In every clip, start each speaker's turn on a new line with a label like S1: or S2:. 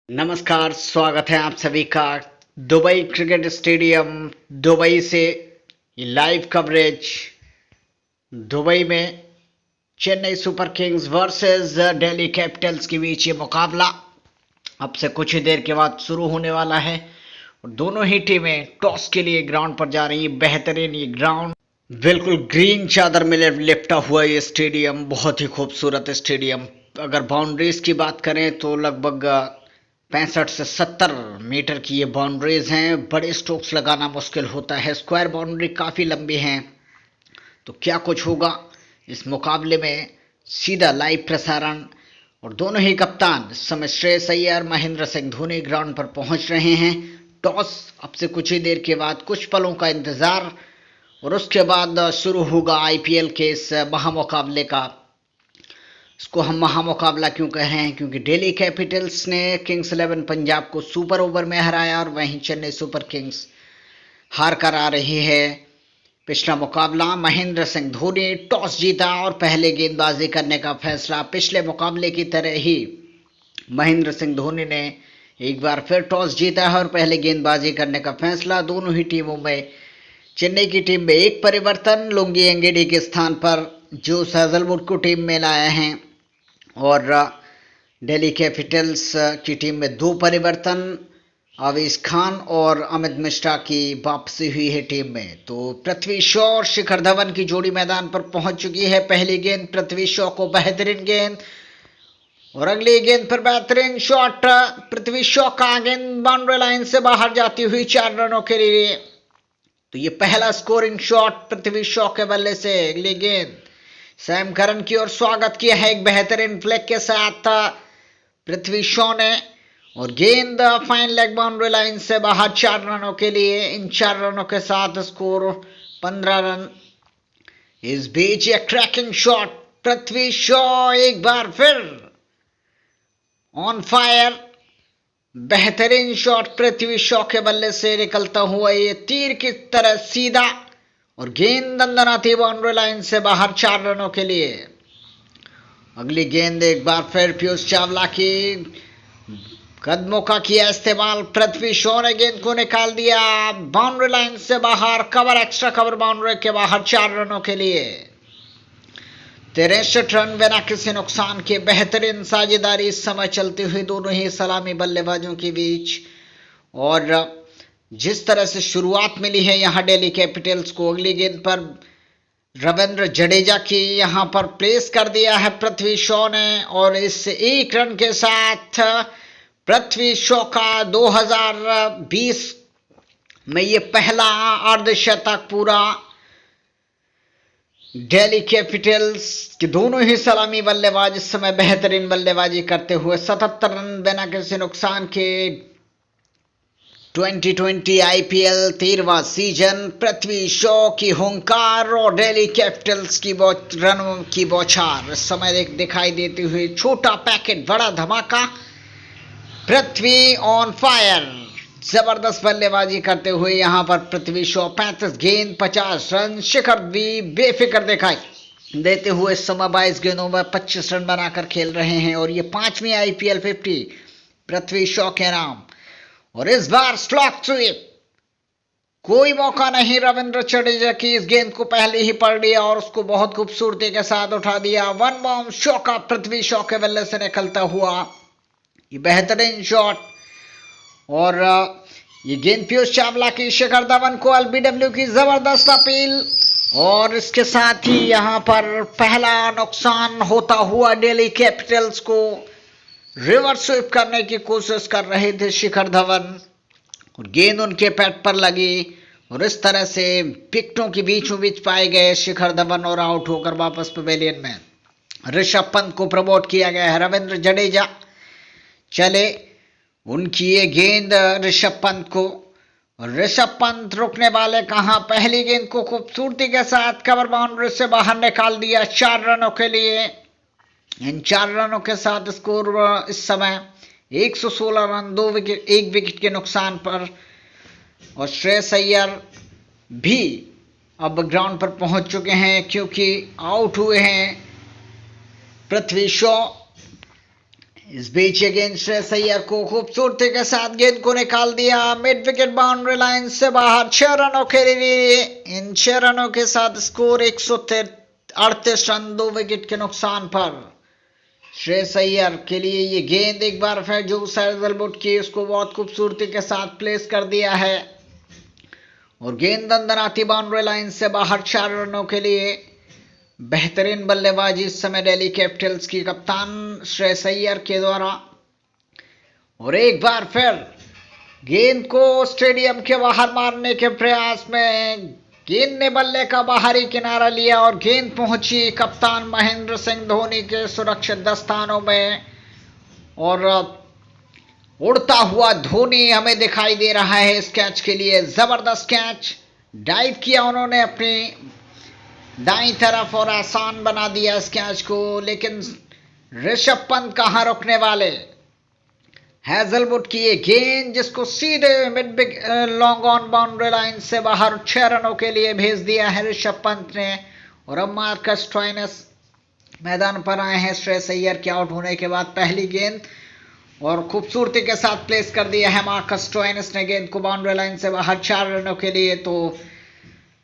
S1: नमस्कार, स्वागत है आप सभी का दुबई क्रिकेट स्टेडियम दुबई से। ये लाइव कवरेज दुबई में Chennai super Kings versus Delhi Capitals के बीच ये मुकाबला अब से कुछ ही देर के बाद शुरू होने वाला है और दोनों ही टीमें टॉस के लिए ग्राउंड पर जा रही है। बेहतरीन ये ग्राउंड, बिल्कुल ग्रीन चादर में लिपटा हुआ ये स्टेडियम, बहुत ही खूबसूरत स्टेडियम। अगर बाउंड्रीज की बात करें तो लगभग 65 से 70 मीटर की ये बाउंड्रीज हैं। बड़े स्ट्रोक्स लगाना मुश्किल होता है, स्क्वायर बाउंड्री काफ़ी लंबी हैं। तो क्या कुछ होगा इस मुकाबले में, सीधा लाइव प्रसारण। और दोनों ही कप्तान इस समय श्रेयस अय्यर, महेंद्र सिंह धोनी ग्राउंड पर पहुंच रहे हैं। टॉस अब से कुछ ही देर के बाद, कुछ पलों का इंतज़ार और उसके बाद शुरू होगा आईपीएल के इस महामुकाबले का। इसको हम महामुकाबला क्यों कह रहे हैं, क्योंकि दिल्ली कैपिटल्स ने किंग्स 11 पंजाब को सुपर ओवर में हराया और वहीं चेन्नई सुपर किंग्स हार कर आ रही है। पिछला मुकाबला महेंद्र सिंह धोनी टॉस जीता और पहले गेंदबाजी करने का फैसला। पिछले मुकाबले की तरह ही महेंद्र सिंह धोनी ने एक बार फिर टॉस जीता है और पहले गेंदबाजी करने का फैसला। दोनों ही टीमों में, चेन्नई की टीम में एक परिवर्तन, लुंगी एंगेडी के स्थान पर जो हैजलवुड को टीम में लाया है, और दिल्ली कैपिटल्स की टीम में 2 परिवर्तन, आवेश खान और अमित मिश्रा की वापसी हुई है टीम में। तो पृथ्वी शॉ और शिखर धवन की जोड़ी मैदान पर पहुंच चुकी है। पहली गेंद पृथ्वी शॉ को, बेहतरीन गेंद, और अगली गेंद पर बेहतरीन शॉट। पृथ्वी शॉ का गेंद बाउंड्री लाइन से बाहर जाती हुई 4 रनों के लिए। तो ये पहला स्कोरिंग शॉट पृथ्वी शॉ के बल्ले से। अगली गेंद सैम करन की ओर स्वागत किया है एक बेहतरीन फ्लिक के साथ पृथ्वी शॉ ने, और गेंद फाइन लेग बाउंड्री लाइन से बाहर 4 रनों के लिए। इन 4 रनों के साथ स्कोर 15 रन। इस बीच एक क्रैकिंग शॉट, पृथ्वी शॉ एक बार फिर ऑन फायर। बेहतरीन शॉट पृथ्वी शॉ के बल्ले से निकलता हुआ ये तीर की तरह सीधा, और गेंद अंदर आती बाउंड्री लाइन से बाहर 4 रनों के लिए। अगली गेंद एक बार फिर पीयूष चावला की कदमों का किया इस्तेमाल। पृथ्वी शॉ ने गेंद को निकाल दिया बाउंड्री लाइन से बाहर, कवर, एक्स्ट्रा कवर बाउंड्री के बाहर 4 रनों के लिए। 63 रन बिना किसी नुकसान के। बेहतरीन साझेदारी इस समय चलती हुई दोनों ही सलामी बल्लेबाजों के बीच, और जिस तरह से शुरुआत मिली है यहाँ दिल्ली कैपिटल्स को। अगली गेंद पर रविंद्र जडेजा की यहाँ पर प्लेस कर दिया है पृथ्वी शॉ ने, और इस 1 रन के साथ पृथ्वी शॉ का 2020 में ये पहला अर्धशतक पूरा। दिल्ली कैपिटल्स के दोनों ही सलामी बल्लेबाज इस समय बेहतरीन बल्लेबाजी करते हुए 77 रन बिना किसी नुकसान के। 2020 आईपीएल 13वां सीजन, पृथ्वी शॉ की हुंकार और दिल्ली कैपिटल्स की रनों की बौछार इस समय दिखाई देती हुई। छोटा पैकेट बड़ा धमाका, पृथ्वी ऑन फायर, जबरदस्त बल्लेबाजी करते हुए यहाँ पर पृथ्वी शॉ। 35 गेंद 50 रन। शिखर भी बेफिक्र दिखाई देते हुए इस समय 22 गेंदों में 25 रन बनाकर खेल रहे हैं, और ये 5वीं आईपीएल 50 पृथ्वी शॉ के नाम। और इस बार स्लॉक स्वीप, कोई मौका नहीं रविंद्र जडेजा की। इस गेंद को पहले ही पढ़ लिया और उसको बहुत खूबसूरती के साथ उठा दिया। 1 बाउंड शॉ का पृथ्वी शॉ के बल्ले से निकलता हुआ ये बेहतरीन शॉट, और ये गेंद पीयूष चावला की। शिखर धवन को एलबीडब्ल्यू की जबरदस्त अपील, और इसके साथ ही यहाँ पर पहला नुकसान होता हुआ दिल्ली कैपिटल्स को। रिवर्स स्वीप करने की कोशिश कर रहे थे शिखर धवन, और गेंद उनके पैड पर लगी, और इस तरह से विकेटों के बीचों बीच पाए गए शिखर धवन, और आउट होकर वापस पवेलियन में ऋषभ पंत को प्रमोट किया गया है। रविंद्र जडेजा चले, उनकी ये गेंद ऋषभ पंत को, और ऋषभ पंत रुकने वाले कहां। पहली गेंद को खूबसूरती के साथ कवर बाउंड्री से बाहर निकाल दिया 4 रनों के लिए। इन 4 रनों के साथ स्कोर इस समय 116 रन, 2 विकेट, 1 विकेट के नुकसान पर। और श्रेयस अय्यर भी अब ग्राउंड पर पहुंच चुके हैं, क्योंकि आउट हुए हैं पृथ्वी शॉ। इस बीच अगेंस्ट श्रेयस अय्यर को खूबसूरती के साथ गेंद को निकाल दिया मिड विकेट बाउंड्री लाइन से बाहर। 6 रनों के लिए इन 6 रनों के साथ स्कोर 138 रन 2 विकेट के नुकसान पर। श्रेयस अय्यर के लिए ये गेंद एक बार फिर जो हैजलवुड की उसको बहुत खूबसूरती के साथ प्लेस कर दिया है और गेंद अंदर आती बाउंड्री लाइन से बाहर। 4 रनों के लिए बेहतरीन बल्लेबाजी इस समय दिल्ली कैपिटल्स की कप्तान श्रेयस अय्यर के द्वारा। और एक बार फिर गेंद को स्टेडियम के बाहर मारने के प्रयास में गेंद ने बल्ले का बाहरी किनारा लिया और गेंद पहुंची कप्तान महेंद्र सिंह धोनी के सुरक्षित दस्तानों में और उड़ता हुआ धोनी हमें दिखाई दे रहा है इस कैच के लिए। जबरदस्त कैच, डाइव किया उन्होंने अपनी दाईं तरफ और आसान बना दिया इस कैच को, लेकिन ऋषभ पंत कहां रुकने वाले। हैजलवुड की ये गेंद जिसको सीधे mid long on boundary line से बाहर 6 रनों के लिए भेज दिया है ऋषभ पंत ने। और अब मार्कस स्टोइनिस मैदान पर आए हैं श्रेयस अय्यर के आउट होने के बाद। पहली गेंद और खूबसूरती के साथ प्लेस कर दिया है मार्कस स्टोइनिस ने गेंद को बाउंड्री लाइन से बाहर 4 रनों के लिए। तो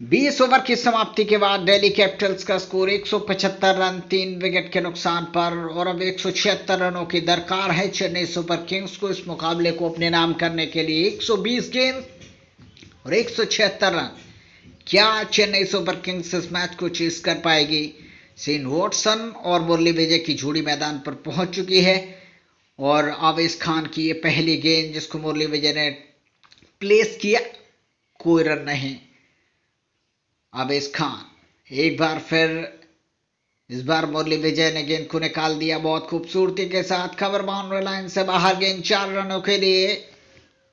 S1: 20 ओवर की समाप्ति के बाद दिल्ली कैपिटल्स का स्कोर 175 रन 3 विकेट के नुकसान पर। और अब 176 रनों की दरकार है चेन्नई सुपर किंग्स को इस मुकाबले को अपने नाम करने के लिए। 120 गेंद और 176 रन। क्या चेन्नई सुपर किंग्स इस मैच को चेस कर पाएगी? शेन वॉटसन और मुरली विजय की जोड़ी मैदान पर पहुंच चुकी है और आवेश खान की ये पहली गेंद जिसको मुरली विजय ने प्लेस किया, कोई रन नहीं। आवेश खान एक बार फिर, इस बार मुरली विजय ने गेंद को निकाल दिया बहुत खूबसूरती के साथ कवर बाउंड्री लाइन से बाहर। गेंद 4 रनों के लिए।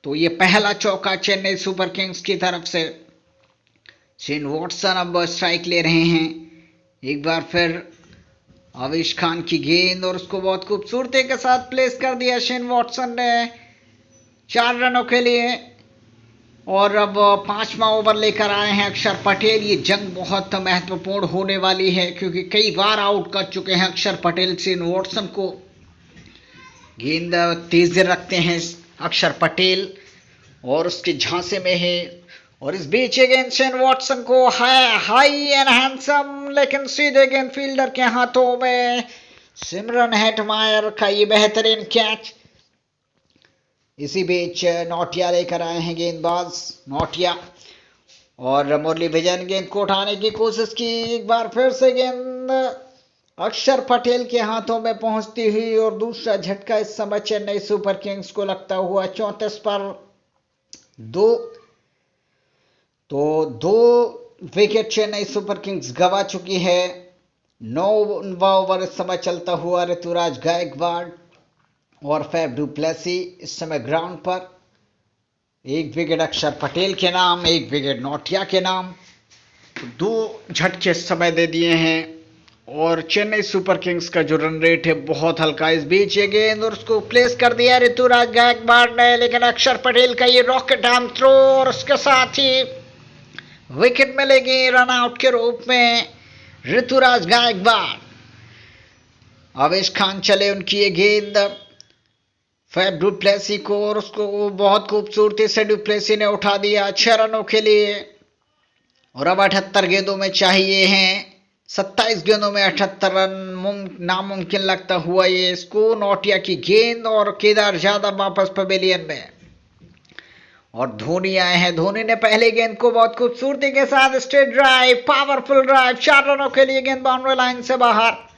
S1: तो ये पहला चौका चेन्नई सुपर किंग्स की तरफ से। शेन वॉटसन अब स्ट्राइक ले रहे हैं। एक बार फिर आवेश खान की गेंद और उसको बहुत खूबसूरती के साथ प्लेस कर दिया शेन वॉटसन ने 4 रनों के लिए। और अब 5वां ओवर लेकर आए हैं अक्षर पटेल। ये जंग बहुत महत्वपूर्ण होने वाली है क्योंकि कई बार आउट कर चुके हैं अक्षर पटेल शेन वॉटसन को। गेंद तेज रखते हैं अक्षर पटेल और उसके झांसे में है। और इस बीच गेंद शेन वॉटसन को हाई एंड हैंडसम, लेकिन सीधे गेंद फील्डर के हाथों में। सिमरन हेटमायर का ये बेहतरीन कैच। इसी बीच नोटिया लेकर आए हैं गेंदबाज नोटिया और मुरली विजय ने गेंद को उठाने की कोशिश की। एक बार फिर से गेंद अक्षर पटेल के हाथों में पहुंचती हुई और दूसरा झटका इस समय चेन्नई सुपर किंग्स को लगता हुआ 34 पर 2। तो 2 विकेट चेन्नई सुपर किंग्स गवा चुकी है। 9वां ओवर इस समय चलता हुआ ऋतुराज गायकवाड़ और फैफ डू प्लेसी इस समय ग्राउंड पर। 1 विकेट अक्षर पटेल के नाम, 1 विकेट नोटिया के नाम। 2 झटके इस समय दे दिए हैं और चेन्नई सुपर किंग्स का जो रन रेट है बहुत हल्का। इस बीच ये गेंद और उसको प्लेस कर दिया ऋतुराज गायकवाड़ ने, लेकिन अक्षर पटेल का ये रॉकेट आर्म थ्रो और उसके साथ ही विकेट मिलेगी रन आउट के रूप में ऋतुराज गायकवाड़। आवेश खान चले उनकी ये गेंद फैफ डू प्लेसी को और उसको बहुत खूबसूरती से डू प्लेसी ने उठा दिया 6 रनों के लिए। और अब 78 गेंदों में चाहिए हैं 27 गेंदों में 78 रन नामुमकिन लगता हुआ ये इसको। नोटिया की गेंद और केदार जाधव वापस पवेलियन में और धोनी आए हैं। धोनी ने पहले गेंद को बहुत खूबसूरती के साथ स्ट्रेट ड्राइव, पावरफुल ड्राइव, 4 रनों के लिए गेंद बाउंड्री लाइन से बाहर।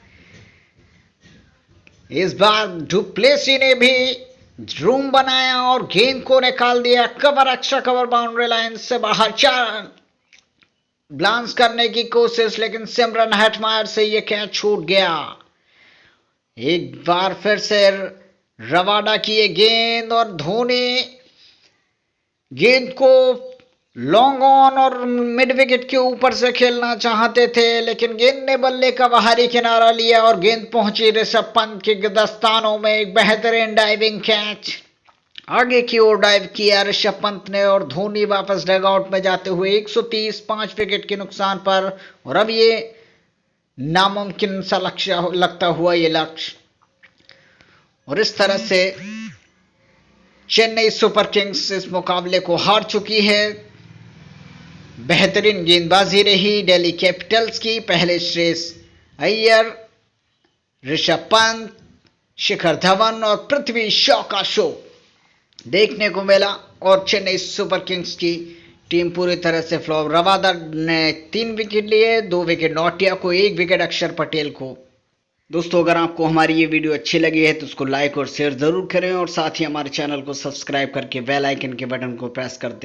S1: इस बार डुप्लेसी ने भी रूम बनाया और गेंद को निकाल दिया cover, extra cover boundary line से बाहर। 4 ग्लांस करने की कोशिश, लेकिन सिमरन हेटमायर से यह कैच छूट गया। एक बार फिर से रवाडा की ये गेंद और धोनी गेंद को लॉन्ग ऑन और मिड विकेट के ऊपर से खेलना चाहते थे, लेकिन गेंद ने बल्ले का बाहरी किनारा लिया और गेंद पहुंची ऋषभ पंत के दस्तानों में। एक बेहतरीन डाइविंग कैच, आगे की ओर डाइव किया ऋषभ पंत ने और धोनी वापस डगआउट में जाते हुए 130 5 विकेट के नुकसान पर। और अब ये नामुमकिन सा लक्ष्य लगता हुआ ये लक्ष्य। और इस तरह से चेन्नई सुपर किंग्स इस मुकाबले को हार चुकी है। बेहतरीन गेंदबाजी रही दिल्ली कैपिटल्स की। पहले श्रेयस अय्यर, ऋषभ पंत, शिखर धवन और पृथ्वी शॉ का शो देखने को मिला और चेन्नई सुपर किंग्स की टीम पूरी तरह से फ्लॉप। रबादा ने 3 विकेट लिए, 2 विकेट नोटिया को, 1 विकेट अक्षर पटेल को। दोस्तों अगर आपको हमारी ये वीडियो अच्छी लगी है तो उसको लाइक और शेयर जरूर करें और साथ ही हमारे चैनल को सब्सक्राइब करके बेल आइकन के बटन को प्रेस कर दें।